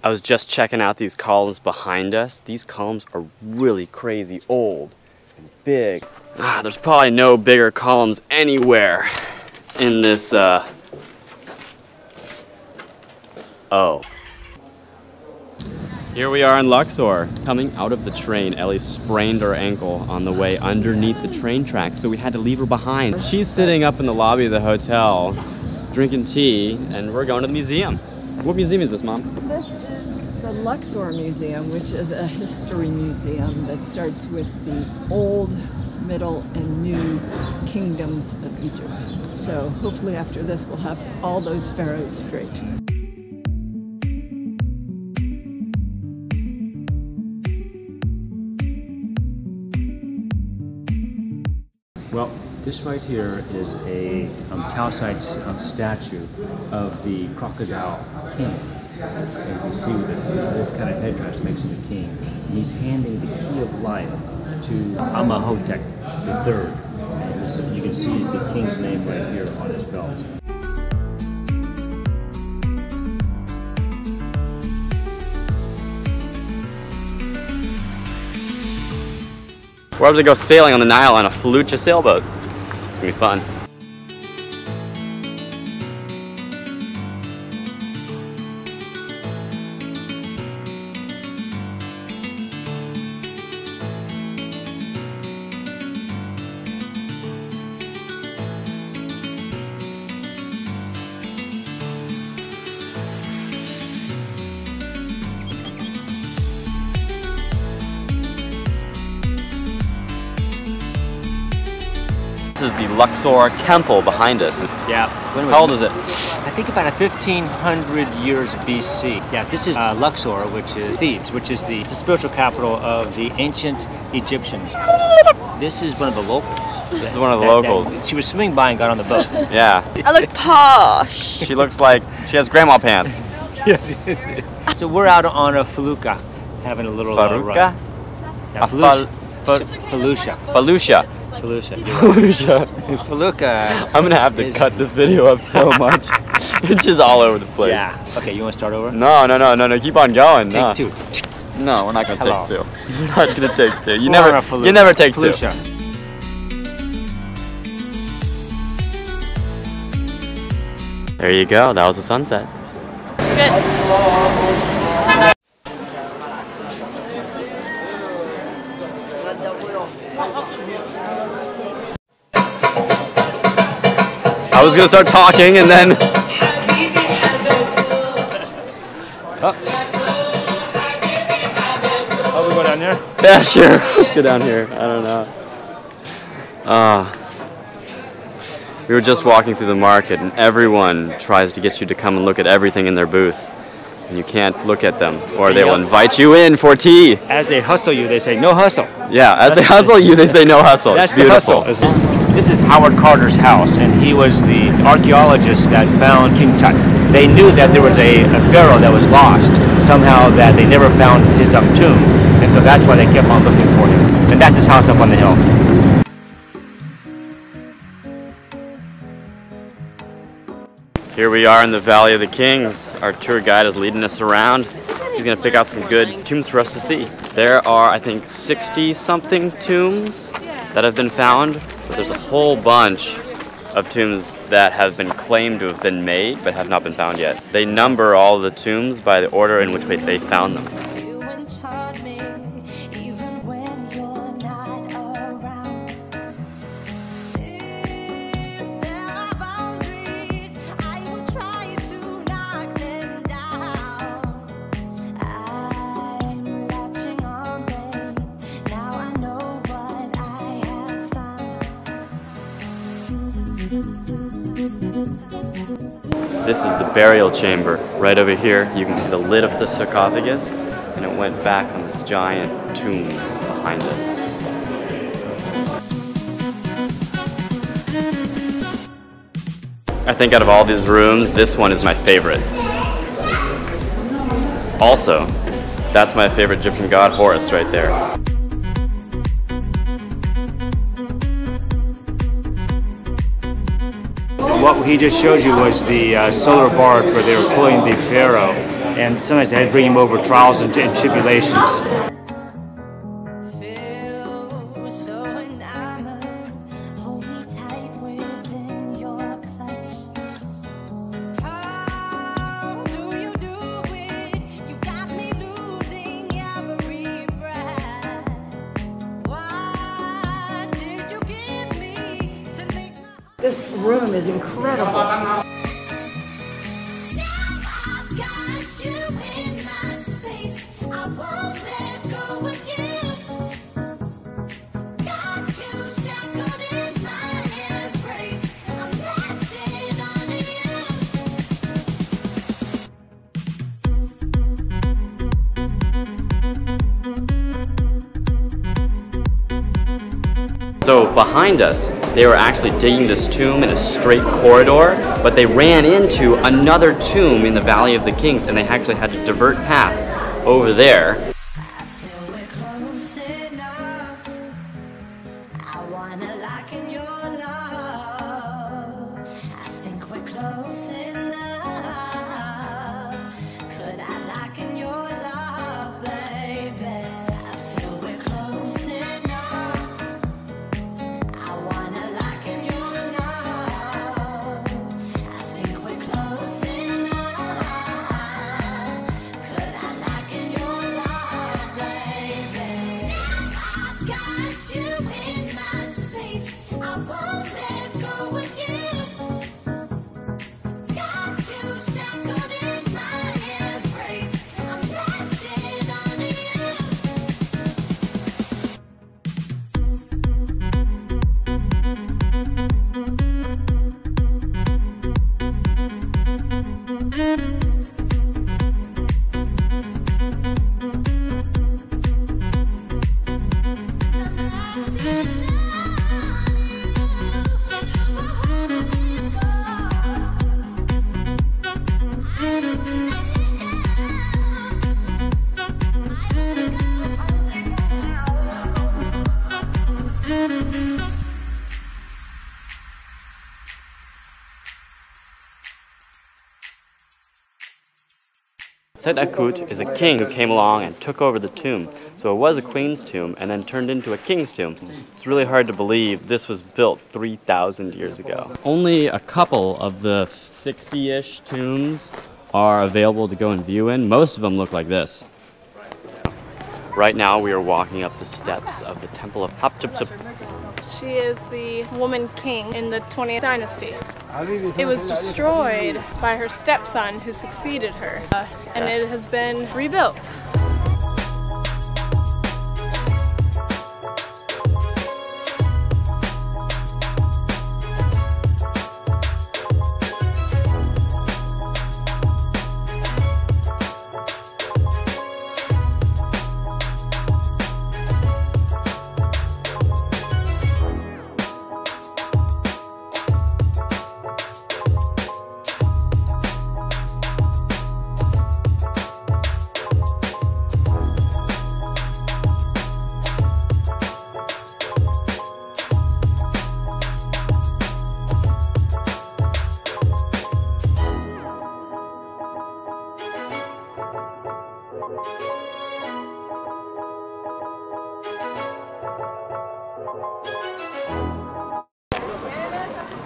I was just checking out these columns behind us. These columns are really crazy old and big. There's probably no bigger columns anywhere in this, oh. Here we are in Luxor. Coming out of the train, Ellie sprained her ankle on the way underneath the train tracks, so we had to leave her behind. She's sitting up in the lobby of the hotel, drinking tea, and we're going to the museum. What museum is this, Mom? This is the Luxor Museum, which is a history museum that starts with the old, middle, and new kingdoms of Egypt. So hopefully after this we'll have all those pharaohs straight. Well, this right here is a calcite statue of the crocodile king. And you see this kind of headdress makes him a king. And he's handing the key of life to Amenhotep III. And you can see the king's name right here on his belt. We're about to go sailing on the Nile on a Fallujah sailboat. It's gonna be fun. This is the Luxor temple behind us. Yeah. How old is it? I think about 1500 years BC. Yeah, this is Luxor, which is Thebes, which is the spiritual capital of the ancient Egyptians. This is one of the locals. This is one of the locals. She was swimming by and got on the boat. Yeah. I look posh! She looks like she has grandma pants. So we're out on a felucca, having a little run. Faruka? Yeah, Fallujah. Fallujah. Felucca. I'm gonna have to cut this video up so much. It's just all over the place. Yeah. Okay, you want to start over? No. Keep on going. Take two. No, we're not gonna take two. We're not gonna take two. You never take two. There you go. That was the sunset. Good. I was gonna start talking and then. Oh, we go down there? Yeah, sure. Let's go down here. I don't know. We were just walking through the market, and everyone tries to get you to come and look at everything in their booth. And you can't look at them, or they will invite you in for tea. As they hustle you, they say, no hustle. Yeah, as they hustle you, they say no hustle. That's it's beautiful. The hustle. This is Howard Carter's house, and he was the archaeologist that found King Tut. They knew that there was a pharaoh that was lost, somehow that they never found his tomb, and so that's why they kept on looking for him. And that's his house up on the hill. Here we are in the Valley of the Kings. Our tour guide is leading us around. He's gonna pick out some good tombs for us to see. There are, I think, 60-something tombs that have been found, but there's a whole bunch of tombs that have been claimed to have been made but have not been found yet. They number all the tombs by the order in which they found them. This is the burial chamber. Right over here, you can see the lid of the sarcophagus, and it went back on this giant tomb behind us. I think out of all these rooms, this one is my favorite. Also, that's my favorite Egyptian god, Horus, right there. What he just showed you was the solar barge where they were pulling the pharaoh and sometimes they had to bring him over trials and tribulations. This room is incredible. So behind us, they were actually digging this tomb in a straight corridor, but they ran into another tomb in the Valley of the Kings, and they actually had to divert path over there. Set Akut is a king who came along and took over the tomb. So it was a queen's tomb and then turned into a king's tomb. It's really hard to believe this was built 3,000 years ago. Only a couple of the 60-ish tombs are available to go and view in. Most of them look like this. Right now we are walking up the steps of the Temple of Hatshepsut. She is the woman king in the 20th dynasty. It was destroyed by her stepson who succeeded her, and it has been rebuilt.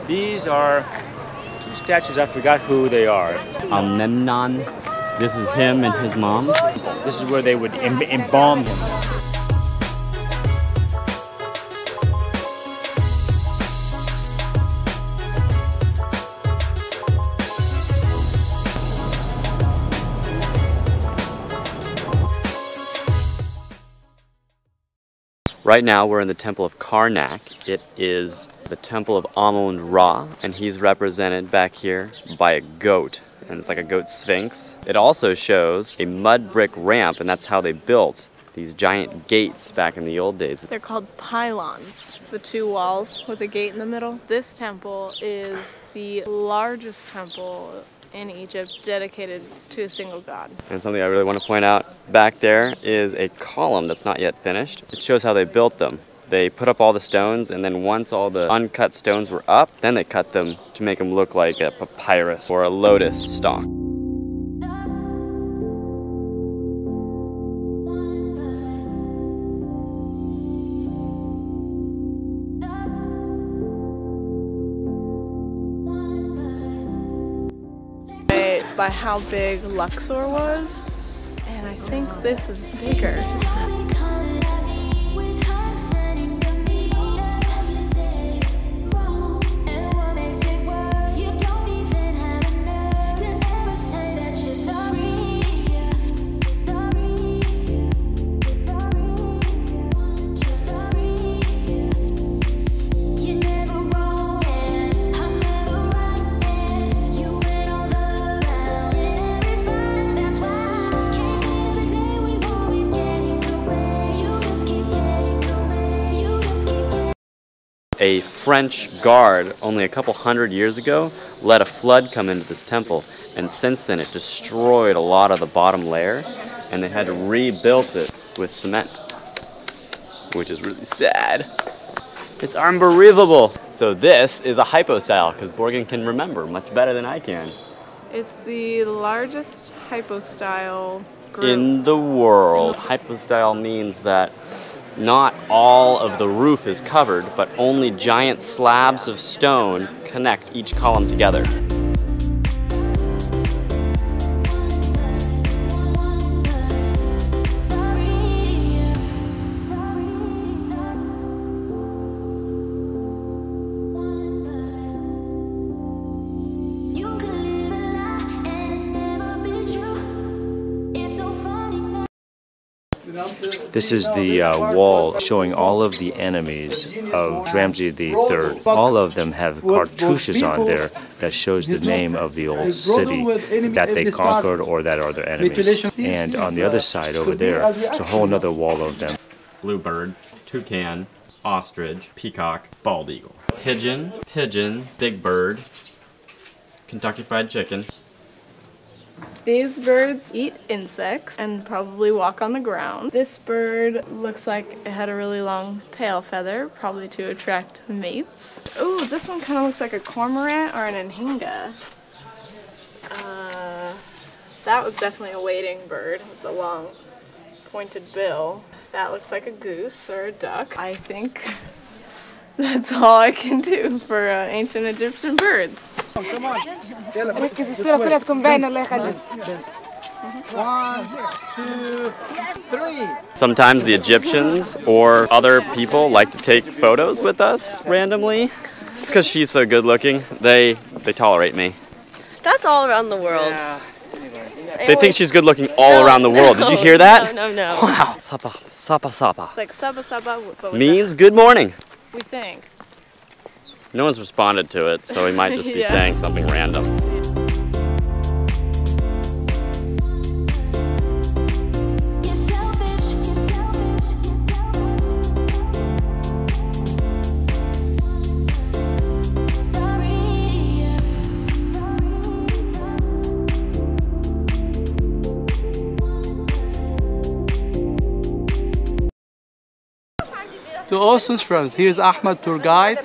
These are two statues, I forgot who they are. Memnon. This is him and his mom. This is where they would embalm him. Right now we're in the Temple of Karnak. It is the Temple of Amun-Ra, and he's represented back here by a goat, and it's like a goat sphinx. It also shows a mud brick ramp, and that's how they built these giant gates back in the old days. They're called pylons, the two walls with a gate in the middle. This temple is the largest temple in Egypt dedicated to a single god. And something I really want to point out back there is a column that's not yet finished. It shows how they built them. They put up all the stones, and then once all the uncut stones were up, then they cut them to make them look like a papyrus or a lotus stalk. by how big Luxor was, and I think this is bigger. A French guard only a couple hundred years ago let a flood come into this temple, and since then it destroyed a lot of the bottom layer, and they had to rebuild it with cement, which is really sad. It's unbelievable. So this is a hypostyle, because Borgen can remember much better than I can. It's the largest hypostyle group In the world. Hypostyle means that not all of the roof is covered, but only giant slabs of stone connect each column together. This is the wall showing all of the enemies of Ramses III. All of them have cartouches on there that shows the name of the old city that they conquered or that are their enemies. And on the other side over there, there's a whole other wall of them. Bluebird, toucan, ostrich, peacock, bald eagle. Pigeon, pigeon, big bird, Kentucky Fried Chicken. These birds eat insects and probably walk on the ground. This bird looks like it had a really long tail feather, probably to attract mates. Ooh, this one kind of looks like a cormorant or an anhinga. That was definitely a wading bird with the long pointed bill. That looks like a goose or a duck. I think that's all I can do for ancient Egyptian birds. Come on. 1, 2, 3. Sometimes the Egyptians or other people like to take photos with us randomly. It's because she's so good looking. They tolerate me. That's all around the world. Yeah. They think she's good looking all around the world. Did you hear that? No. Wow. Sapa, sapa, sapa. It's like saba saba, but with Means good morning. we think. No one's responded to it, so we might just be Yeah. saying something random. To Austin's friends, here's Ahmed, tour guide.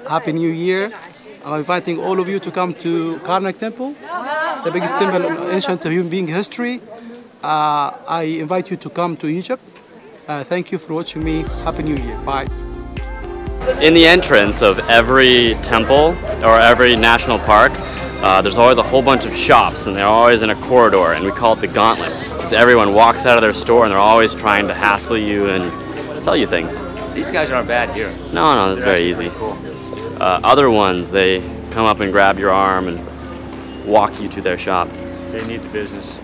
Happy New Year. I'm inviting all of you to come to Karnak Temple, the biggest temple in ancient human being history. I invite you to come to Egypt. Thank you for watching me. Happy New Year. Bye. In the entrance of every temple or every national park, there's always a whole bunch of shops, and they're always in a corridor, and we call it the gauntlet. Because everyone walks out of their store and they're always trying to hassle you and sell you things. These guys aren't bad here. No, it's very easy. Cool. Other ones, they come up and grab your arm and walk you to their shop. They need the business.